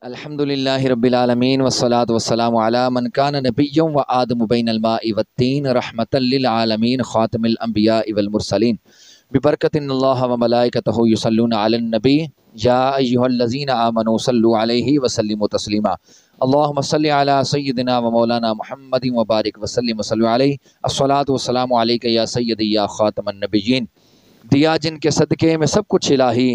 अल्हम्दुलिल्लाहि रब्बिल आलमीन वस्सलातु वस्सलामु अला मन कान नबिय्यन व आदमु बैनल माइ वत्तीन रहमतल लिल आलमीन खातिमुल अंबियाइ वल मुरसलीन बिबरकतिल्लाह व मलाइकतहु युसल्लूना अलन नबी या अय्युहल्लज़ीना आमनू सल्लु अलैहि व सल्लिमु तस्लीमा अल्लाहुम्मा सल्लि अला सय्यिदिना व मौलाना मुहम्मदिन व बारिक व सल्लिम व सल्लु अलैहि अस्सलातु वस्सलामु अलैका या सय्यदी या खातमन नबिय्यीन। दिया जिनके सदक़े में सब कुछ इलाही,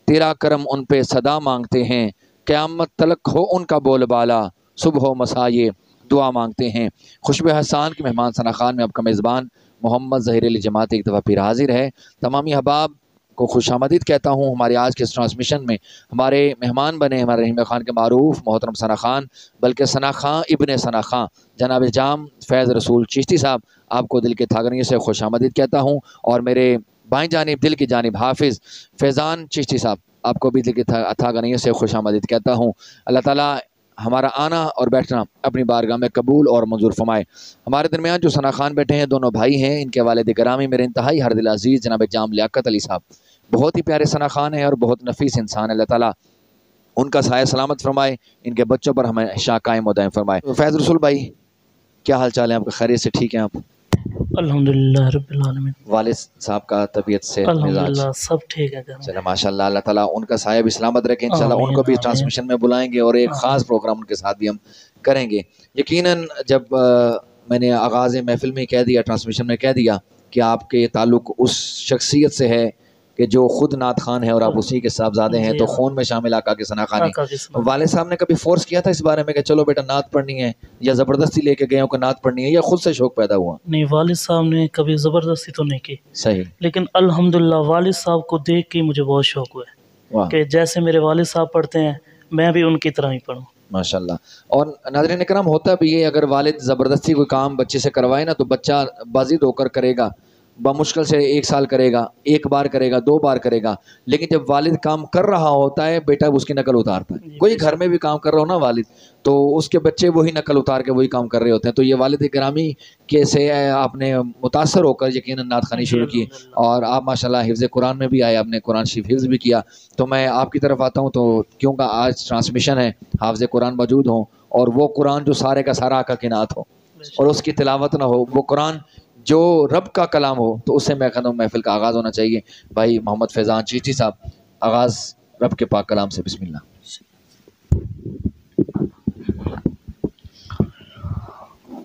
तेरा करम उन पे सदा मांगते हैं, क़यामत तलक हो उनका बोलबाला, सुबह मसा ये दुआ मांगते हैं। खुशबे हसान के मेहमान सना खान में आपका मेज़बान मोहम्मद ज़हीर अली जमात एक दफ़ा फिर हाजिर है। तमामी अहबाब को खुशामदीद कहता हूँ। हमारे आज के इस ट्रांसमिशन में हमारे मेहमान बने हमारे रहीम खान के मारूफ मोहतरम सना खान, बल्कि सना खां इब्ने सना खां जनाब जाम फैज़ रसूल चिश्ती साहब, आपको दिल के थागनी से खुशामदीद कहता हूँ। और मेरे बाएं जानिब दिल की जानिब हाफिज़ फैज़ान चिश्ती साहब, आपको भी दिल की थागनी से खुशामदीद कहता हूँ। अल्लाह ताला हमारा आना और बैठना अपनी बारगाह में कबूल और मंजूर फरमाए। हमारे दरमियान जो सना खान बैठे हैं दोनों भाई हैं, इनके वालिद गिरामी मेरे इंतहाई हर दिल अजीज़ जनाब जाम लियाकत अली साहब, बहुत ही प्यारे सना खान हैं और बहुत नफीस इंसान है। अल्लाह ताला उनका साया सलामत फरमाए, इनके बच्चों पर हमेशा कायम व दायम फरमाए। तो फैज़ रसूल भाई, क्या हाल चाल है आपका? खैरियत से ठीक हैं आप? अल्हम्दुलिल्लाह रब्बिल आलमीन। वालिद साहब का तबीयत से अल्हम्दुलिल्लाह सब ठीक है। चलो माशाल्लाह, अल्लाह ताला उनका साया भी सलामत रखे। इंशाल्लाह उनको भी ट्रांसमिशन में बुलाएंगे और एक ख़ास प्रोग्राम उनके साथ भी हम करेंगे। यकीनन जब मैंने आगाज़ महफिल में कह दिया, ट्रांसमिशन में कह दिया कि आपके ताल्लुक़ उस शख्सियत से है कि जो खुद नात खान है और आप उसी के साहबजादे हैं, तो खून में शामिल आका के सना खानी। वालिद साहब ने कभी फोर्स किया था इस बारे में कि चलो बेटा नात पढ़नी है, या ज़बरदस्ती लेके गए हो कि नात पढ़नी है, या खुद से शौक पैदा हुआ? नहीं, वालिद साहब ने कभी ज़बरदस्ती तो नहीं की। सही। लेकिन अल्हम्दुलिल्लाह वालिद साहब को देख के मुझे बहुत शौक हुआ कि जैसे मेरे वालिद साहब पढ़ते हैं मैं भी उनकी तरह ही पढ़ूँ। माशाल्लाह। और नाज़रीन इकराम, होता भी ये, अगर वालिद ज़बरदस्ती कोई काम बच्चे से करवाए ना, तो बच्चा बाजिद होकर करेगा, बमुश्किल से 1 साल करेगा, 1 बार करेगा, 2 बार करेगा। लेकिन जब वालिद काम कर रहा होता है, बेटा उसकी नकल उतारता है। कोई घर में भी काम कर रहा हो ना वालिद, तो उसके बच्चे वही नकल उतार के वही काम कर रहे होते हैं। तो ये वालिद गिरामी के से आपने मुतासर होकर यकीनन नात खानी शुरू की, और आप माशाल्लाह हिफ्ज़ कुरान में भी आए, आपने कुरान शरीफ हिफ्ज़ भी किया। तो मैं आपकी तरफ आता हूँ, तो क्योंकि आज ट्रांसमिशन है, हाफ़िज़ कुरान मौजूद हों, और वो कुरान जो सारे का सारा आका की नात हो और उसकी तिलावत ना हो, वो कुरान जो रब का कलाम हो, तो उससे मैं कहता हूँ महफिल का आगाज़ होना चाहिए। भाई मोहम्मद फैज़ान चिश्ती साहब, आगाज़ रब के पाक कलाम से, बिस्मिल्लाह।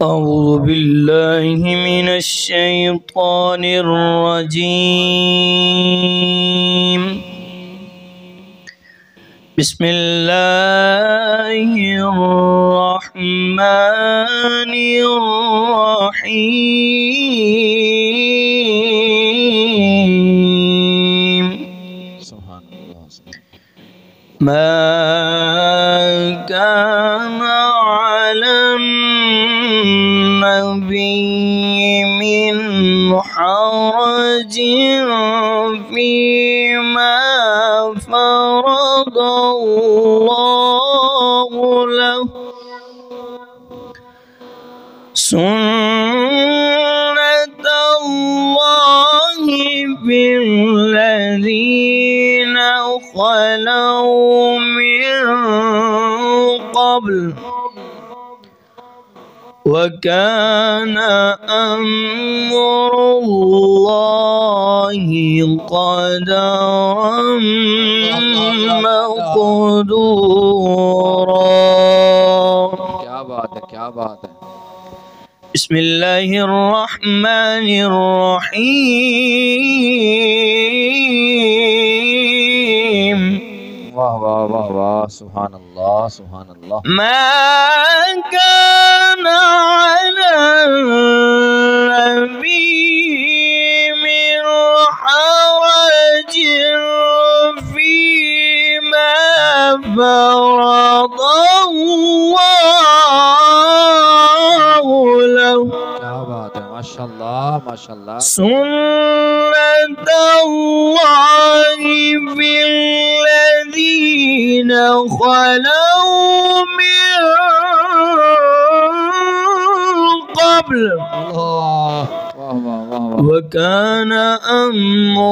अऊज़ु बिल्लाहि मिनश शैतानिर रजीम। बिस्मिल्लाहिर रहमानिर रहीम। मा काना अलन नबी मिन हरजिन फीमा फरदल्लाहु लहु सुन्नतल्लाहि फिल्लज़ीना ख़लौ मिन क़ब्ल वकान अम्रुल्लाहि क़दरन मक़दूरा। क्या बात है, क्या बात है। बिस्मिल्लाहिर रहमानिर रहीम। वाह वाह वाह वाह, सुभान अल्लाह, सुभान अल्लाह। मा काना अला नबी मिन हरजिन फीमा फरदल्लाहु लहु। क्या बात है, माशाल्लाह माशाल्लाह। सुन्नतल्लाहि फिल्लज़ीना ख़लौ मिन क़ब्ल वकान अम्रुल्लाहि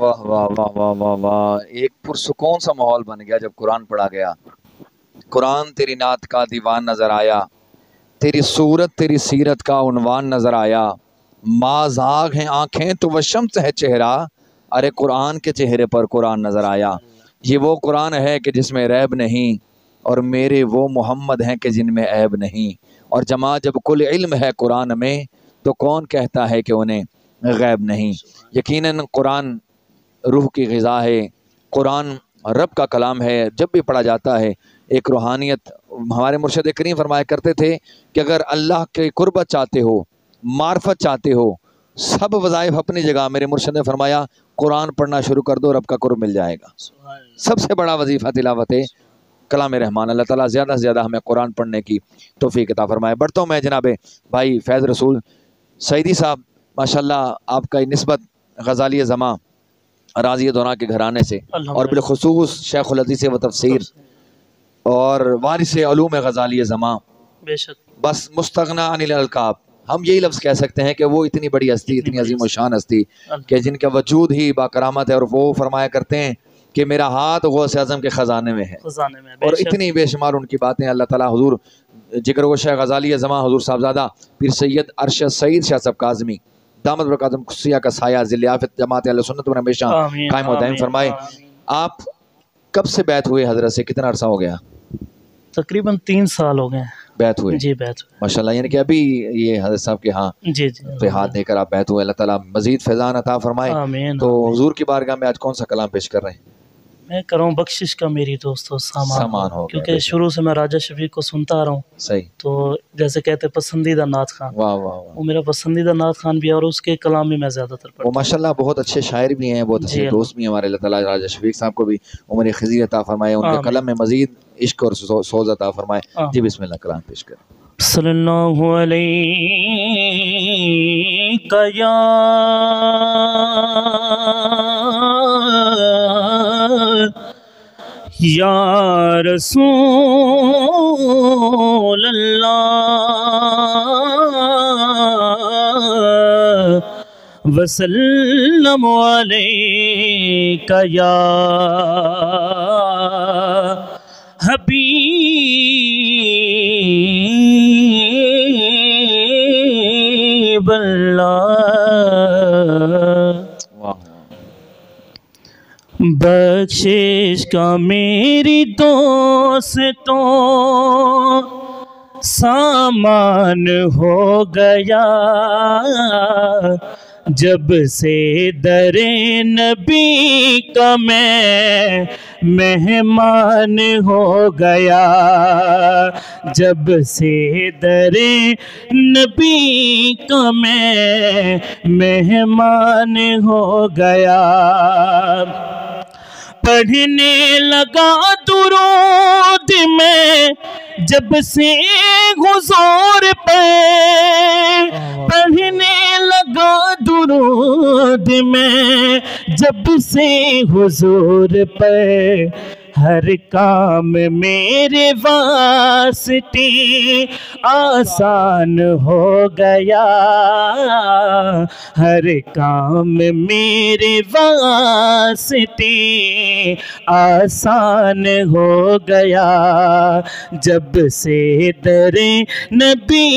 वाह वाह वाह वाह वाह वाह एक पुरसुकून सा माहौल बन गया जब कुरान पढ़ा गया। कुरान तेरी नात का दीवान नजर आया, तेरी सूरत तेरी सीरत का उन्वान नजर आया। माज़ाग हैं आँखें तो वह शम्स है चेहरा, अरे कुरान के चेहरे पर कुरान नजर आया। ये वो कुरान है कि जिसमें रैब नहीं, और मेरे वो मोहम्मद हैं कि जिनमें ऐब नहीं। और जमा जब कुल इल्म है कुरान में, तो कौन कहता है कि उन्हें गैब नहीं। यकीनन कुरान रूह की ग़िज़ा है, कुरान रब का कलाम है। जब भी पढ़ा जाता है एक रूहानियत। हमारे मुर्शिद करीम फरमाया करते थे कि अगर अल्लाह के कुर्बत चाहते हो, मार्फत चाहते हो, सब वज़ाइफ अपनी जगह, मेरे मुर्शिद ने फरमाया कुरान पढ़ना शुरू कर दो, रब का कुर्ब मिल जाएगा। सबसे बड़ा वजीफ़ा तिलावत है कलाम रहमान। अल्लाह ताला ज़्यादा से ज़्यादा हमें कुरान पढ़ने की तौफ़ीक़ अता फरमाए। बढ़ता हूँ मैं जनाब भाई फैज़ रसूल सईदी साहब, माशाल्लाह आपका निस्बत गज़ाली ज़मा राज़ी दौरा के घराने से, और बिलखुसूस शेखुल हदीस व तफसीर और वारिस उलूम गज़ाली ज़मा, बस मुस्तगना अनिल अलकाब। हम यही लफ्ज़ कह सकते हैं कि वो इतनी बड़ी हस्ती, इतनी अजीम शान हस्ती कि जिनका वजूद ही बाकरामत है। और वो फरमाया करते हैं कि मेरा हाथ गौस आज़म के ख़जाने में है, और इतनी बेशुमार उनकी बातें। अल्लाह ताला हुजूर जिक्र व शेख गज़ाली ज़मा हुजूर साहबज़ादा पीर सैयद अरशद सईद शाह साहब काज़मी दामद बरकातुहुम खुस्सिया का साया ज़िल-ए-आफ़त जमात अहले सुन्नत में हमेशा कायम व दायम फरमाए। आप कब से बैत हुए हज़रत से, कितना अरसा हो गया? तकरीबन 3 साल हो गए बैत हुए। जी बैत हुए माशाल्लाह, यानी कि अभी ये हज़रत साहब के यहाँ जी जी पे हाथ देकर आप बैत हुए। अल्लाह ताला मज़ीद फैज़ान अता फरमाए। तो हुजूर की बारगाह में आज कौन सा कलाम पेश कर रहे हैं? मैं कर रहा हूँ बख्शिश का मेरी दोस्तों सामान हो गया, क्योंकि शुरू से मैं राजा शफीक को सुनता आ रहा हूँ। सही। तो जैसे कहते हैं पसंदीदा नात खान, वाह वाह वाह, वो मेरा पसंदीदा नात खान भी है और उसके कलाम में मैं ज़्यादातर पढ़ता वो माशाल्लाह बहुत अच्छे शायर भी हैं, बहुत अच्छे दोस्त भी हैं हमारे। अल्लाह ताला राजा शफीक साहब को भी उम्र खज़ीर अता फरमाए, उनके कलम में मज़ीद इश्क और सोज़ अता फरमाए। जी बिस्मिल्लाह कलाम पेश करें। सल्लल्लाहु अलैका या रसूल अल्लाह वसल्लम अलैका या हबीब अल्लाह। बख्शिश का मेरी दोस्तों सामान हो गया, जब से दरे नबी का मैं मेहमान हो गया, जब से दरे नबी का मैं मेहमान हो गया। पढ़ने लगा दुरूद में जब से हुजूर पे, पढ़ने लगा दुरूद में जब से हुजूर पे, हर काम मेरे वास्ते आसान हो गया, हर काम मेरे वास्ते आसान हो गया, जब से दरे नबी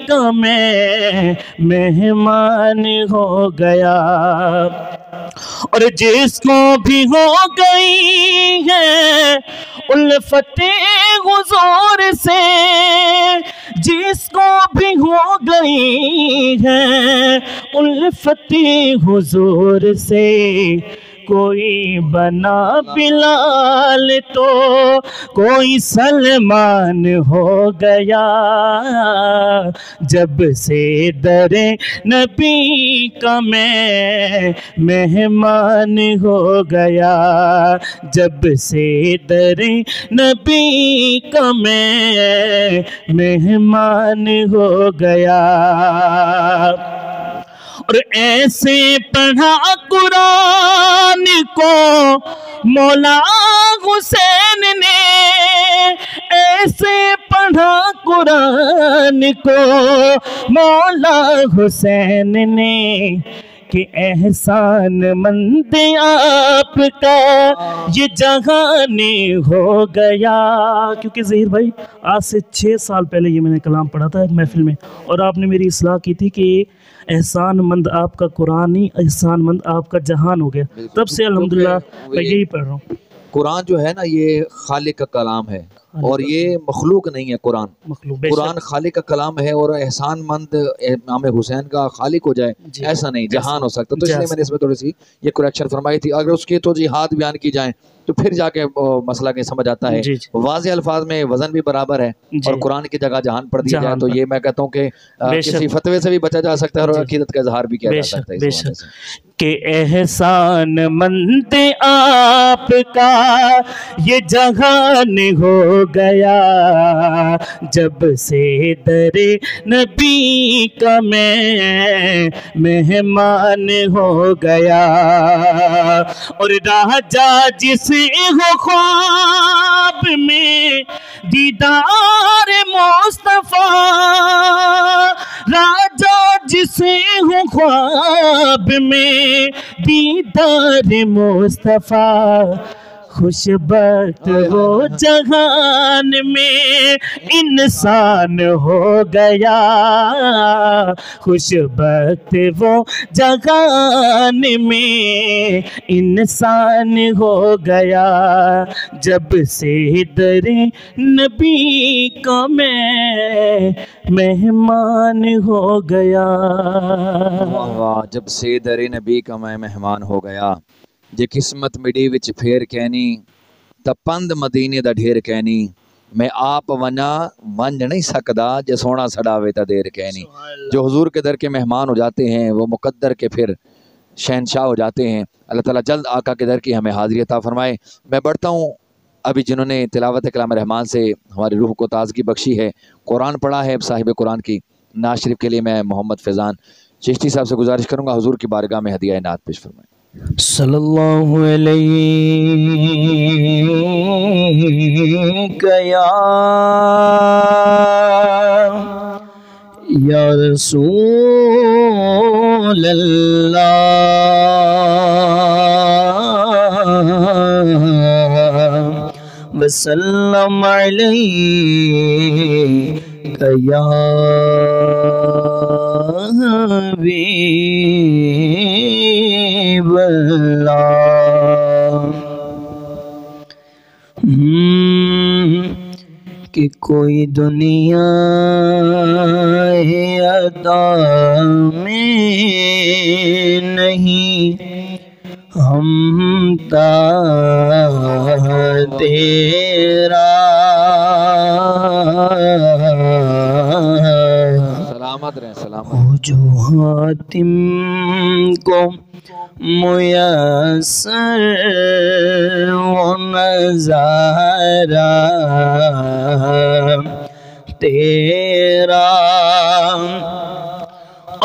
का मैं मेहमान हो गया। और जिसको भी हो गई है उल्फते हुजूर से, जिसको भी हो गई है उल्फते हुजूर से, कोई बना बिलाल तो कोई सलमान हो गया, जब से दरे नबी का मैं मेहमान हो गया, जब से दरे नबी का मैं मेहमान हो गया। और ऐसे पढ़ा कुरान को मौला हुसैन ने, ऐसे पढ़ा कुरान को मौला हुसैन ने, कि एहसान मंद आपका ये जहाने हो गया। क्योंकि ज़हीर भाई आज से 6 साल पहले ये मैंने कलाम पढ़ा था एक महफिल में, और आपने मेरी इस्लाह की थी कि एहसान मंद आपका कुरान ही एहसान मंद आपका जहान हो गया। तब से अल्हम्दुलिल्लाह मैं यही पढ़ रहा हूँ। कुरान जो है ना ये खालिक का कलाम है और ये मखलूक नहीं है। कुरान खालिक का कलाम है और एहसान मंद इमाम हुसैन का खालिक हो जाए ऐसा नहीं, जहान हो सकता। तो इसलिए मैंने इसमें थोड़ी सी ये कुरेक्शन फरमाई थी। अगर उसके तो जिहाद बयान की जाए तो फिर जाके मसला के समझ आता है। वाज़े अल्फाज में वजन भी बराबर है और कुरान की जगह जहान पढ़ दिया जाए तो ये मैं कहता हूँ कि किसी फतवे से भी बचा जा सकता है और अकीदत का इजहार भी किया जा सकता है। कि एहसान मंद आपका ये जहान हो गया, जब से दरे नबी का मैं मेहमान हो गया। और राजा जिसे हो ख्वाब में दीदार मुस्तफा, राजा जिसे हो ख्वाब में दीदार मुस्तफा, खुशबख्त वो जहान में इंसान हो गया, खुशबख्त वो जहान में इंसान हो गया, जब से दरे नबी का मैं मेहमान हो गया। वाह, जब से दरे नबी का मैं मेहमान हो गया। जे किस्मत मिडी विच फेर कहनी त पंद मदीने दा ढेर कहनी। मैं आप वना वन नहीं सकदा जे सोना सड़ावे ता देर कहनी। जो हुजूर के दर के मेहमान हो जाते हैं वो मुकद्दर के फिर शहनशाह हो जाते हैं। अल्लाह ताला जल्द आका के दर की हमें हाज़िरी अता फरमाए। मैं बढ़ता हूँ। अभी जिन्होंने तिलावत कलाम रहमान से हमारी रूह को ताज़गी बख्शी है, कुरान पढ़ा है, साहिब कुरान की नात शरीफ के लिए मैं मोहम्मद फैज़ान चिश्ती साहब से गुजारिश करूँगा हुजूर की बारगाह में हदिया नात पेश फरमाएं। सल्लल्लाहु अलैहि या रसूल अल्लाह वसल्लम अलैका या हबीब अल्लाह। कि कोई दुनिया अता में नहीं हम ता तेरा सलामत रहे सलामत। हो जो हातिम को मुयस्सर वो नज़ारा तेरा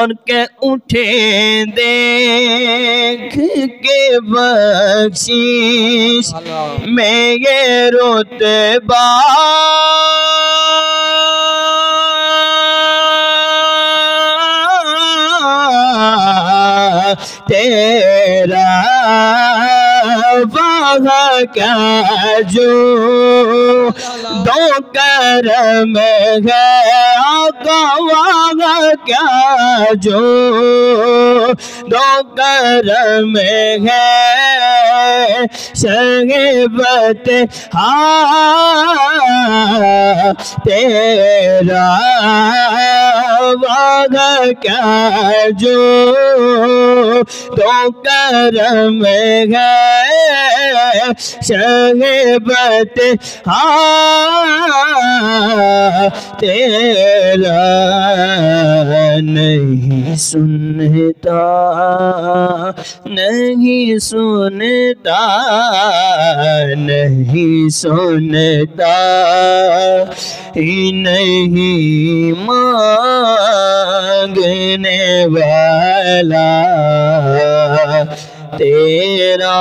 और के उठे देख के बख्शिश में ये रुतबा तेरा वहाँ क्या जो दो करम है आका वहाँ क्या जो दो करम है शगबत हाँ तेरा वहाँ क्या जो दो करम है शगबत हाँ तेरा नहीं सुनता नहीं सुनता नहीं सुनता ही नहीं मांगने वाला तेरा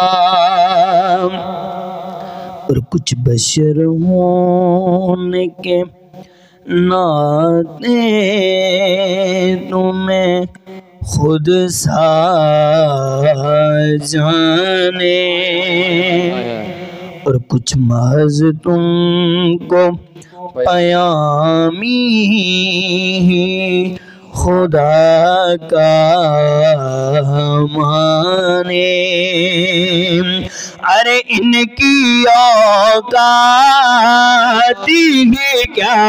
और कुछ बशर होने के नाते तुम्हें खुद सा जाने और कुछ महज तुमको पयामी खुदा का माने। अरे इनकी औकात ही क्या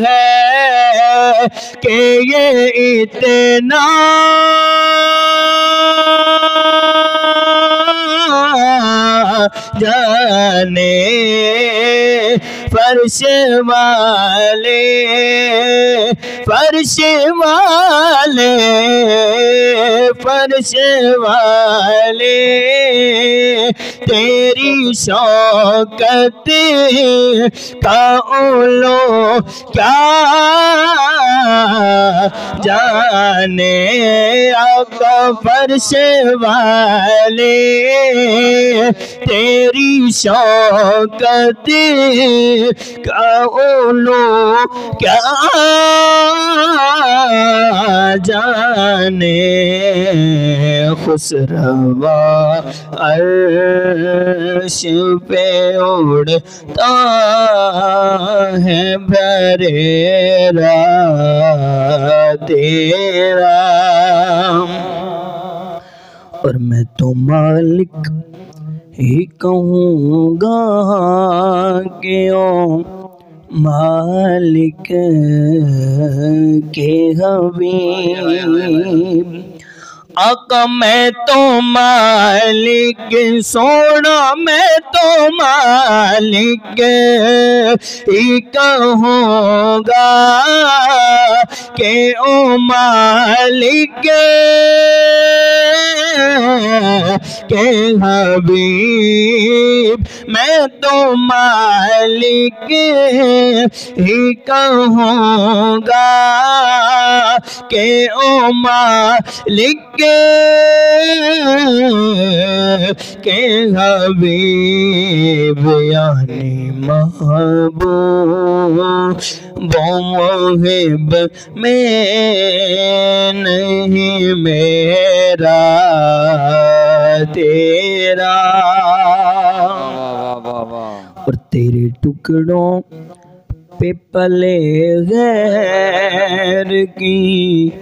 है कि ये इतना जाने फर्श वाले फर्श वाले फर्श वाले तेरी शौकत का उलो क्या जाने आका फर्श वाले तेरी शौकत का उलो क्या जाने खुसरवा अर्श पे उड़ता है बरेरा तेरा और मैं तो मालिक ही कहूँगा कि ओ मालिक के हबीब आका मैं तो मालिक सोना, मैं तो मालिक ही कहूँगा के ओ मालिक के हबीब, मैं तो मालिक ही कहूँगा के ओ मालिक के हबीब यानी महबूब मोहिब में नहीं मेरा तेरा। और तेरे टुकड़ों पे पले गैर की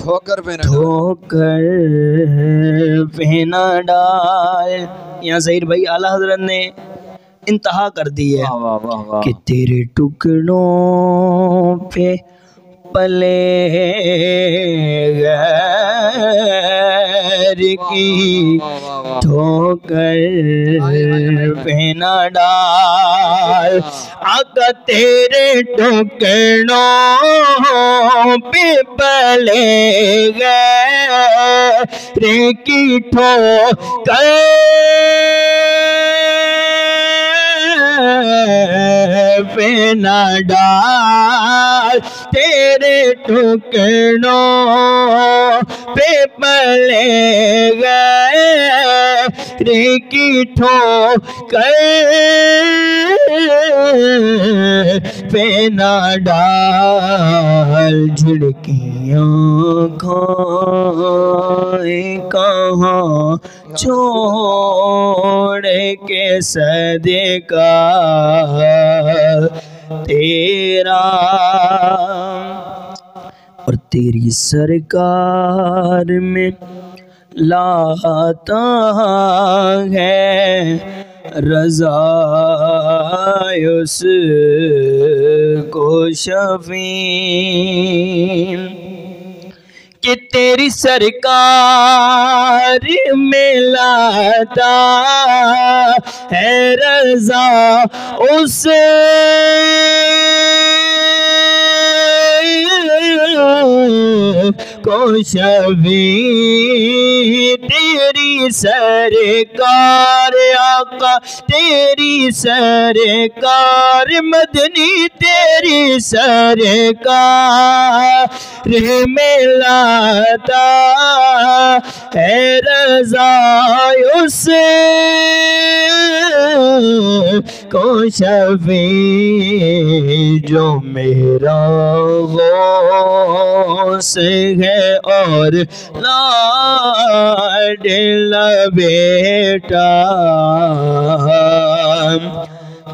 ठोकर पे न डाल। यहाँ ज़हीर भाई आला हजरत ने इंतहा कर दी है कि तेरे टुकड़ों पे पले गैर की ठोकर पे न डाल। आका तेरे टुकड़ों पे पले गैर की ठोकर पे न डाल। तेरे टुकड़ों पे पले गए की ठोकर पे न डाल। झिड़कियाँ खाए कहाँ छोड़ के सदका तेरा। और तेरी सरकार में लाता है रज़ा उसको शफी कि तेरी सरकार में लाता है रज़ा उसे को शफी। तेरी सरकार आका तेरी सरकार मदनी तेरी सरकार में लाता है रज़ा उसे को शफी जो मेरा गौस है और लाडला बेटा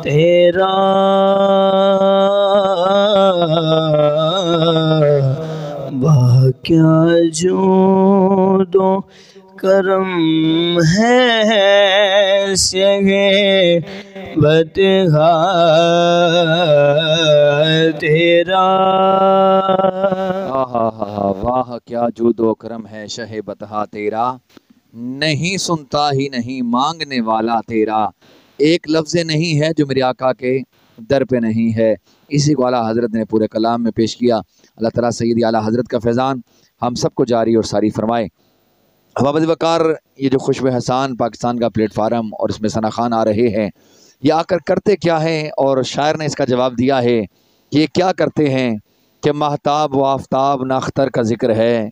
तेरा। वाह क्या जूदो करम है सगे बतहा तेरा। वाह क्या जूदो करम है शहे बतहा तेरा। नहीं सुनता ही नहीं मांगने वाला तेरा। एक लफ्ज़ नहीं है जो मेरे आका के दर पे नहीं है। इसी को आला हज़रत ने पूरे कलाम में पेश किया। अल्लाह ताला सैयदी आला हज़रत का फैज़ान हम सबको जारी और सारी फरमाए। अबाबद वकार ये जो खुशब हसान पाकिस्तान का प्लेटफार्म और इसमें सना खान आ रहे हैं, ये आकर करते क्या हैं? और शायर ने इसका जवाब दिया है कि ये क्या करते हैं कि महताब व आफ्ताब नाख्तर का ज़िक्र है,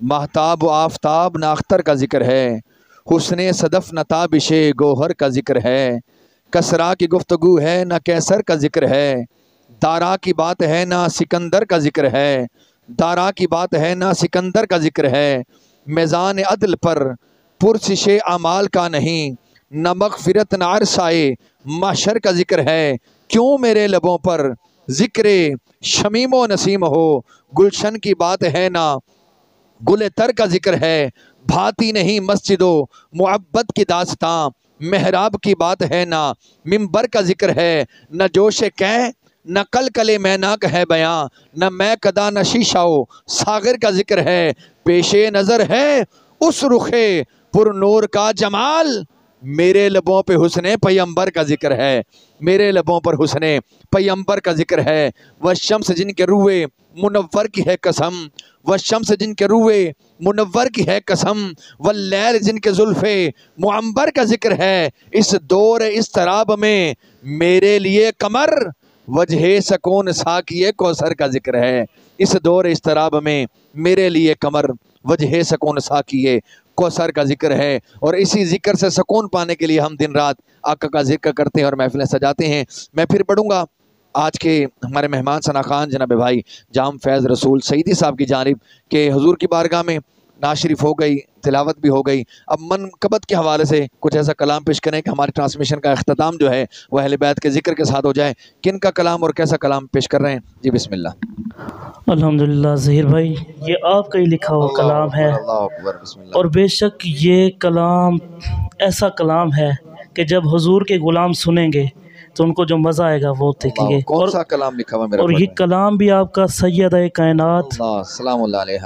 महताब व आफ्ताब नाख्तर का ज़िक्र है, हुस्ने सदफ़ नताबिशे गोहर का ज़िक्र है, कसरा की गुफ्तगू है न कैसर का ज़िक्र है, दारा की बात है ना सिकंदर का ज़िक्र है, दारा की बात है ना सिकंदर का ज़िक्र है, मैज़ान अदल पर पुरसिशे अमाल का नहीं, न मग़फ़िरत न अरसाए महशर का ज़िक्र है। क्यों मेरे लबों पर ज़िक्रे शमीमो नसीम हो, गुलशन की बात है ना गुले तर का ज़िक्र है, भाती नहीं मस्जिदो मुअब्बद की दास्तां, मेहराब की बात है ना मिंबर का ज़िक्र है, न जोशे कै न कल कले मैनाक है बयां, न मैं कदा न शीशाओ सागर का ज़िक्र है, पेशे नज़र है उस रुखे पुरनूर का जमाल, मेरे लबों पे हुस्ने पैगंबर का जिक्र है, मेरे लबों पर हुस्ने पैगंबर का जिक्र है। वह शम्स जिनके रुए मुनव्वर की है कसम, वह शम्स जिनके रुए मुनव्वर की है कसम, वह लैल जिनके जुल्फे मुअम्बर का जिक्र है। इस दौर इस तराब में मेरे लिए कमर, वजह सकून साकिए कौसर का जिक्र है। इस दौर इस तराब में मेरे लिए कमर, वजह सकून साकिए कौसर का जिक्र है। और इसी जिक्र से सुकून पाने के लिए हम दिन रात आका का जिक्र करते हैं और महफिलें सजाते हैं। मैं फिर पढ़ूंगा आज के हमारे मेहमान सना खान जनाब भाई जाम फैज़ रसूल सईदी साहब की जानिब के हुजूर की बारगाह में नात शरीफ हो गई, तिलावत भी हो गई। अब मनकबत के हवाले से कुछ ऐसा कलाम पेश करें कि हमारी ट्रांसमिशन का अख्ताम जो है वह अहले बैत के जिक्र के साथ हो जाए। किन का कलाम और कैसा कलाम पेश कर रहे हैं? जी बिस्मिल्लाह। अल्हम्दुलिल्लाह ज़हीर भाई, ये आपका ही लिखा हुआ कलाम है और बेशक ये कलाम ऐसा कलाम है कि जब हुजूर के गुलाम सुनेंगे तो उनको जो मज़ा आएगा वो देखेंगे। कौन सा कलाम लिखा हुआ मेरा? और ये कलाम भी आपका सैयदा कायनात,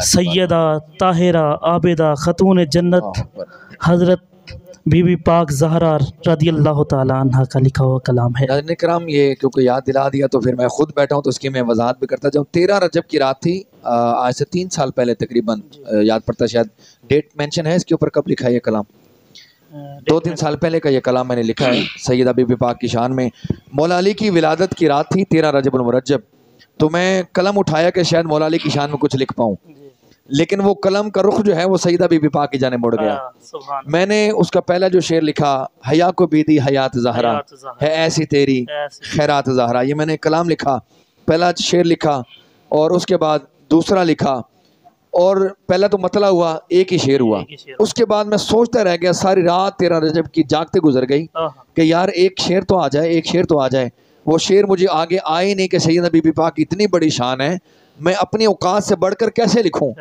सैयदा ताहिरा आबिदा खतून जन्नत हज़रत बीबी पाक ज़हरा रज़ियल्लाहु ताला अन्हा का लिखा हुआ कलाम है। नाज़रीन किराम, ये क्योंकि याद दिला दिया तो फिर मैं खुद बैठा हूँ तो उसकी मैं वजाहत भी करता जाऊँ। 13 रजब की रात थी, आज से 3 साल पहले तकरीबन, याद पड़ता शायद डेट मेंशन है इसके ऊपर, कब लिखा है ये कलाम? 2-3 साल पहले का ये कलाम मैंने लिखा है सैयदा बीबी पाक की शान में। मौला अली की विलादत की रात थी 13 रजब मुरज्जब, तो मैं कलम उठाया कि शायद मौला अली की शान में कुछ लिख पाऊँ, लेकिन वो कलम का रुख जो है वो सईदा बीबी पाक की जाने मुड़ गया। मैंने उसका पहला जो शेर लिखा, हया को बीदी हयात ज़हरा है ऐसी तेरी खैरात ज़हरा, ये मैंने कलाम लिखा, पहला शेर लिखा और उसके बाद दूसरा लिखा और पहला तो मतला हुआ, एक ही शेर हुआ। उसके बाद मैं सोचता रह गया सारी रात 13 रजब की जागते गुजर गई कि यार एक शेर तो आ जाए, एक शेर तो आ जाए। वो शेर मुझे आगे आए नहीं कि सैयदा बीबी पाक की इतनी बड़ी शान है, मैं अपनी औकात से बढ़कर कैसे लिखूं।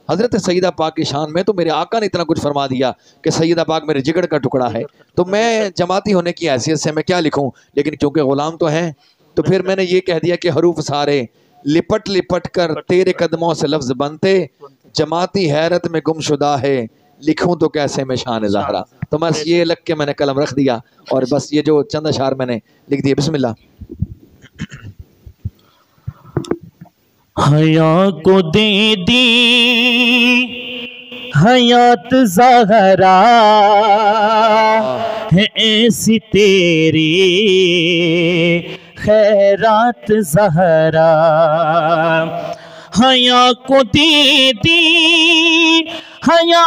हजरत सईदा पाक की शान में तो मेरे आका ने इतना कुछ फरमा दिया कि सईदा पाक मेरे जिगर का टुकड़ा है, तो मैं जमाती होने की हैसियत से मैं क्या लिखूं। लेकिन क्योंकि गुलाम तो हैं तो फिर मैंने ये कह दिया कि हरूफ सारे लिपट लिपट कर तेरे कदमों से लफ्ज बनते, जमाती हैरत में गुमशुदा है लिखूं तो कैसे मैं शान ज़हरा। तो बस ये लग के मैंने कलम रख दिया और बस ये जो चंद अशार मैंने लिख दिए। बिस्मिल्लाह। हया को दे दी हयात ज़हरा है ऐसी तेरी खैरात ज़हरा, हया को दे दी हयात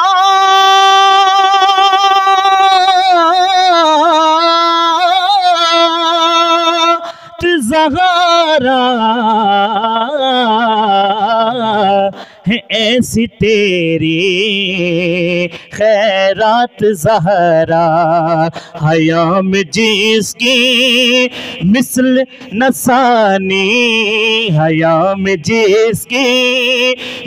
ज़हरा है ऐसी तेरी खैरात ज़हरा, हया में जिसकी मिसल नसानी, हया में जिसकी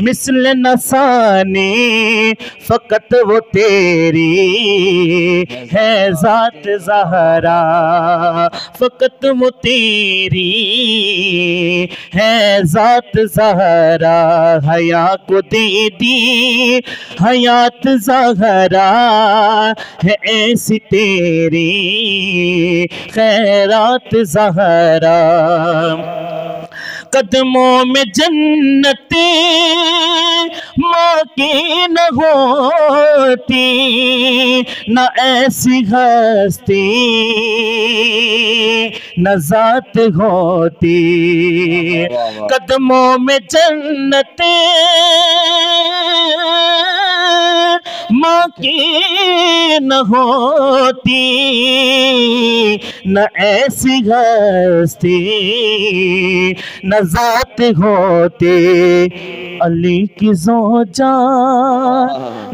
मिसल नसानी फ़कत वो तेरी है ज़ात ज़हरा, फ़कत वो तेरी है ज़ात ज़हरा, हया को दे दी हयात ज़हरा है ऐसी तेरी खैरात ज़हरा, कदमों में जन्नते माँ की न होती, न ऐसी हस्ती न ज़ात होती, कदमों में जन्नते माँ की न होती, न ऐसी हस्ती न ज़ात होते, अली की ज़ौजा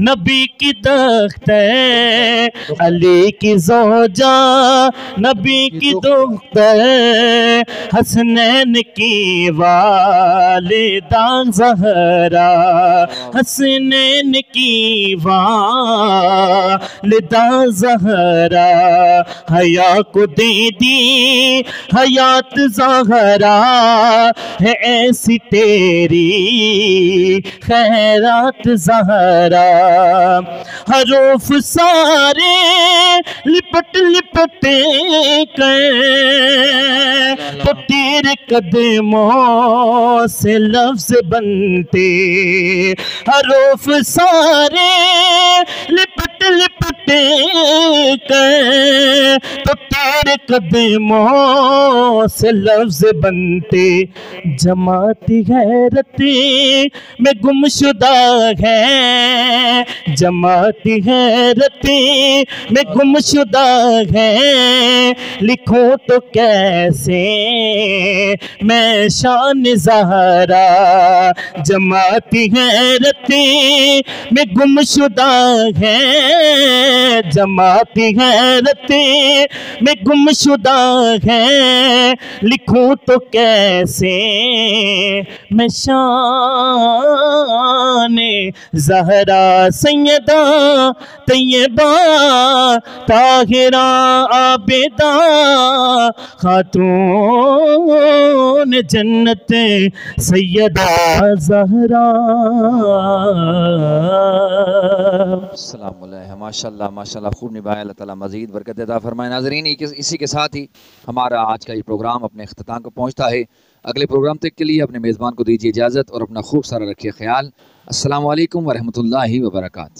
नबी की तख्त है, अली की ज़ौजा नबी की दुख्त है, हसनैन की वालिदा ज़हरा, हसनैन की वालिदा ज़हरा, हया को दे दी हयात ज़हरा है ऐसी तेरी खैरात ज़हरा। हरूफ सारे लिपट लिपट कर तो तेरे कदमों से लफ्ज़ बनते, हरूफ सारे लिपट लिपट कर तो तेरे कदमों से लफ्ज़ बनते। जमाती गैरती में गुमशुदा है, जमाती गैरती में गुमशुदा है, लिखूं तो कैसे मैं शान ज़हरा। जमाती गैरती में गुमशुदा है, जमाती गैरती में गुमशुदा है, लिखूं तो कैसे मैं शान ज़हरा। सैयदा तैयबा ताहिरा आबिदा खातून जन्नत सैयदा ज़हरा। अस्सलाम वालेकुम। माशाल्लाह माशाल्लाह, खूब निभाया। अल्लाह ताला मज़ीद बरकत अता फरमाए। नाज़रीन, इसी के साथ ही हमारा आज का ये प्रोग्राम अपने अख्ताम को पहुँचता है। अगले प्रोग्राम तक के लिए अपने मेज़बान को दीजिए इजाज़त और अपना खूब सारा रखिए ख्याल। अस्सलाम वालेकुम व रहमतुल्लाहि व बरकातहू।